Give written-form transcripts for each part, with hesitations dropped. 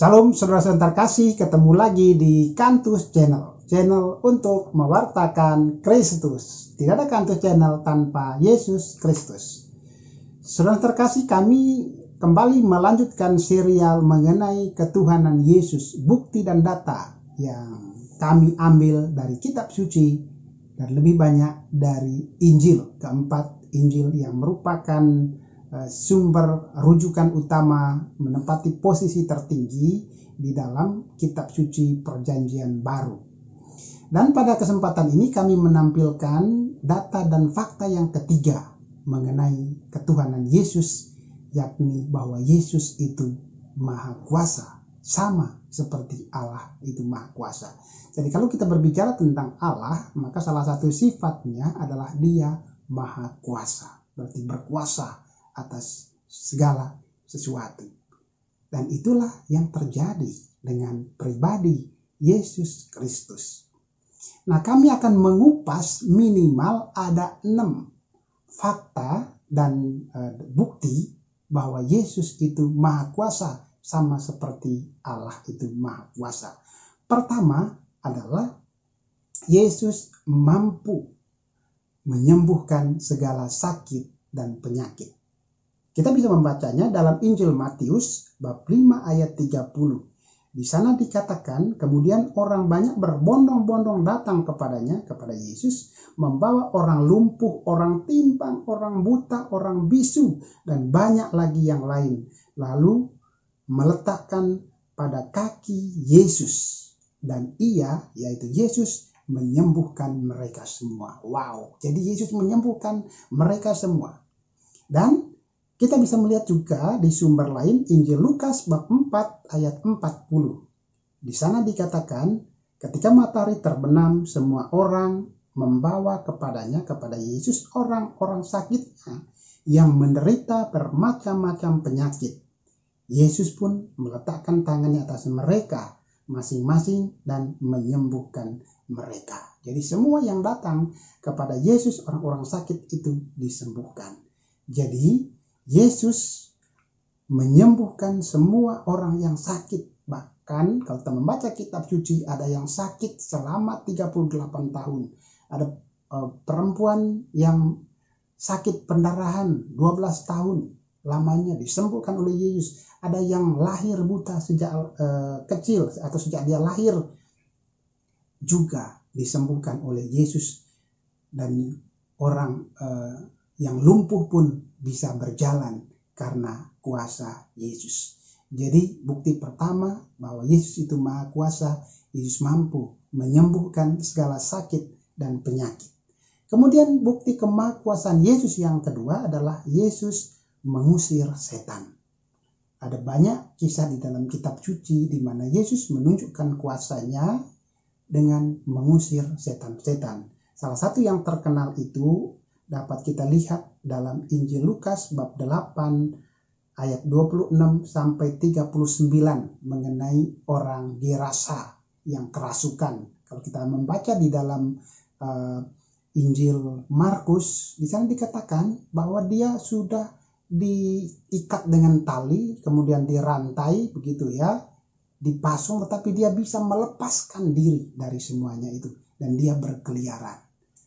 Salam saudara-saudara terkasih, ketemu lagi di Kantus Channel. Channel untuk mewartakan Kristus. Tidak ada Kantus Channel tanpa Yesus Kristus. Saudara terkasih, kami kembali melanjutkan serial mengenai ketuhanan Yesus, bukti dan data yang kami ambil dari kitab suci dan lebih banyak dari Injil. Keempat Injil yang merupakan sumber rujukan utama, menempati posisi tertinggi di dalam kitab suci Perjanjian Baru. Dan pada kesempatan ini kami menampilkan data dan fakta yang ketiga mengenai ketuhanan Yesus, yakni bahwa Yesus itu Maha Kuasa, sama seperti Allah itu Maha Kuasa. Jadi kalau kita berbicara tentang Allah, maka salah satu sifatnya adalah Dia Maha Kuasa, berarti berkuasa atas segala sesuatu. Dan itulah yang terjadi dengan pribadi Yesus Kristus. Nah, kami akan mengupas minimal ada 6 fakta dan bukti bahwa Yesus itu Maha Kuasa, sama seperti Allah itu Maha Kuasa. Pertama adalah Yesus mampu menyembuhkan segala sakit dan penyakit. Kita bisa membacanya dalam Injil Matius bab 5 ayat 30. Di sana dikatakan, kemudian orang banyak berbondong-bondong datang kepadanya, kepada Yesus, membawa orang lumpuh, orang timpang, orang buta, orang bisu, dan banyak lagi yang lain. Lalu meletakkan pada kaki Yesus, dan Ia, yaitu Yesus, menyembuhkan mereka semua. Wow, jadi Yesus menyembuhkan mereka semua. Dan kita bisa melihat juga di sumber lain, Injil Lukas bab 4 ayat 40. Di sana dikatakan, ketika matahari terbenam, semua orang membawa kepadanya, kepada Yesus, orang-orang sakitnya yang menderita bermacam-macam penyakit. Yesus pun meletakkan tangannya atas mereka masing-masing dan menyembuhkan mereka. Jadi semua yang datang kepada Yesus, orang-orang sakit itu disembuhkan. Jadi Yesus menyembuhkan semua orang yang sakit. Bahkan kalau kita membaca kitab suci, ada yang sakit selama 38 tahun. Ada perempuan yang sakit pendarahan 12 tahun lamanya disembuhkan oleh Yesus. Ada yang lahir buta sejak kecil atau sejak dia lahir juga disembuhkan oleh Yesus. Dan orang yang lumpuh pun bisa berjalan karena kuasa Yesus. Jadi bukti pertama bahwa Yesus itu Maha Kuasa, Yesus mampu menyembuhkan segala sakit dan penyakit. Kemudian bukti kemahakuasaan Yesus yang kedua adalah Yesus mengusir setan. Ada banyak kisah di dalam kitab suci di mana Yesus menunjukkan kuasanya dengan mengusir setan-setan. Salah satu yang terkenal itu dapat kita lihat dalam Injil Lukas bab 8 ayat 26 sampai 39 mengenai orang Gerasa yang kerasukan. Kalau kita membaca di dalam Injil Markus, di sana dikatakan bahwa dia sudah diikat dengan tali, kemudian dirantai begitu ya, dipasung, tetapi dia bisa melepaskan diri dari semuanya itu dan dia berkeliaran.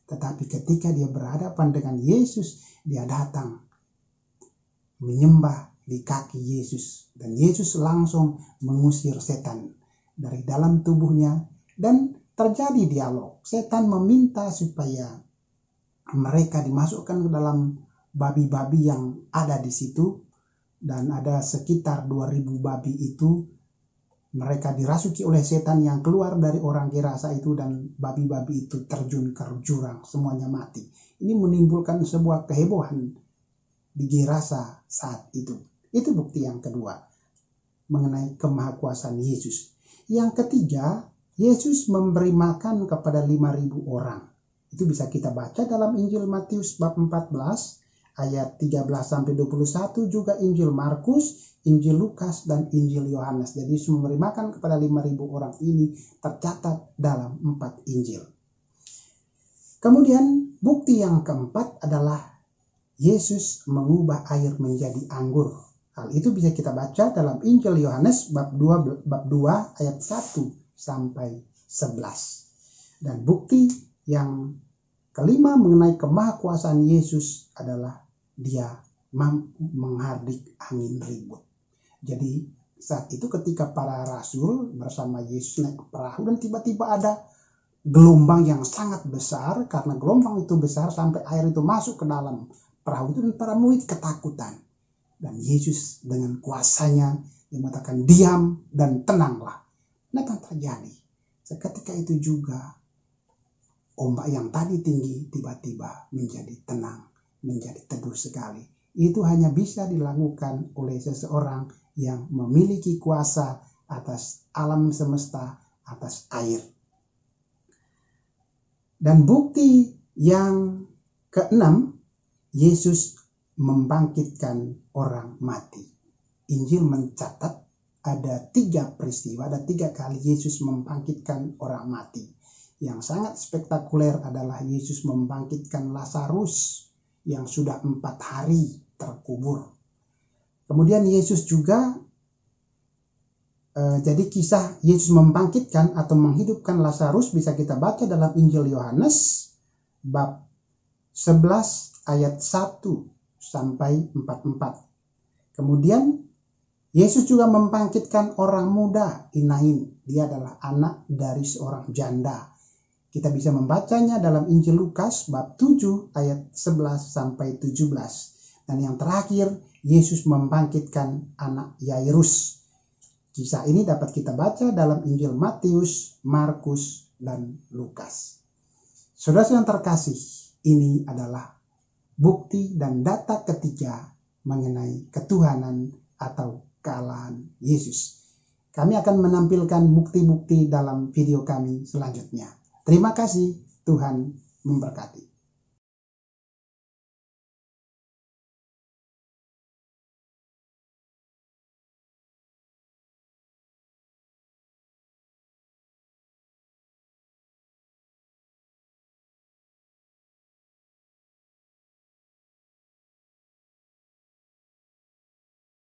Tetapi ketika dia berhadapan dengan Yesus, dia datang menyembah di kaki Yesus. Dan Yesus langsung mengusir setan dari dalam tubuhnya. Dan terjadi dialog. Setan meminta supaya mereka dimasukkan ke dalam babi-babi yang ada di situ. Dan ada sekitar 2000 babi itu. Mereka dirasuki oleh setan yang keluar dari orang Gerasa itu, dan babi-babi itu terjun ke jurang, semuanya mati. Ini menimbulkan sebuah kehebohan di Gerasa saat itu. Itu bukti yang kedua mengenai kemahakuasaan Yesus. Yang ketiga, Yesus memberi makan kepada 5.000 orang. Itu bisa kita baca dalam Injil Matius bab 14 ayat 13 sampai 21, juga Injil Markus, Injil Lukas, dan Injil Yohanes. Jadi memberi makan kepada 5.000 orang ini tercatat dalam 4 Injil. Kemudian bukti yang keempat adalah Yesus mengubah air menjadi anggur. Hal itu bisa kita baca dalam Injil Yohanes bab 2 ayat 1 sampai 11. Dan bukti yang kelima mengenai kemahakuasaan Yesus adalah dia mampu menghardik angin ribut. Jadi saat itu ketika para rasul bersama Yesus naik ke perahu dan tiba-tiba ada gelombang yang sangat besar, karena gelombang itu besar sampai air itu masuk ke dalam perahu itu dan para murid ketakutan. Dan Yesus dengan kuasanya yang mengatakan diam dan tenanglah. Apa yang terjadi? Seketika itu juga ombak yang tadi tinggi tiba-tiba menjadi tenang, menjadi teduh sekali. Itu hanya bisa dilakukan oleh seseorang yang memiliki kuasa atas alam semesta, atas air. Dan bukti yang keenam, Yesus membangkitkan orang mati. Injil mencatat ada 3 peristiwa, ada 3 kali Yesus membangkitkan orang mati. Yang sangat spektakuler adalah Yesus membangkitkan Lazarus yang sudah 4 hari terkubur. Kemudian Yesus juga, jadi kisah Yesus membangkitkan atau menghidupkan Lazarus bisa kita baca dalam Injil Yohanes bab 11 ayat 1 sampai 44. Kemudian Yesus juga membangkitkan orang muda, Inain. Dia adalah anak dari seorang janda. Kita bisa membacanya dalam Injil Lukas bab 7 ayat 11 sampai 17. Dan yang terakhir, Yesus membangkitkan anak Yairus. Kisah ini dapat kita baca dalam Injil Matius, Markus, dan Lukas. Saudara yang terkasih, ini adalah bukti dan data ketiga mengenai ketuhanan atau kealahan Yesus. Kami akan menampilkan bukti-bukti dalam video kami selanjutnya. Terima kasih, Tuhan memberkati.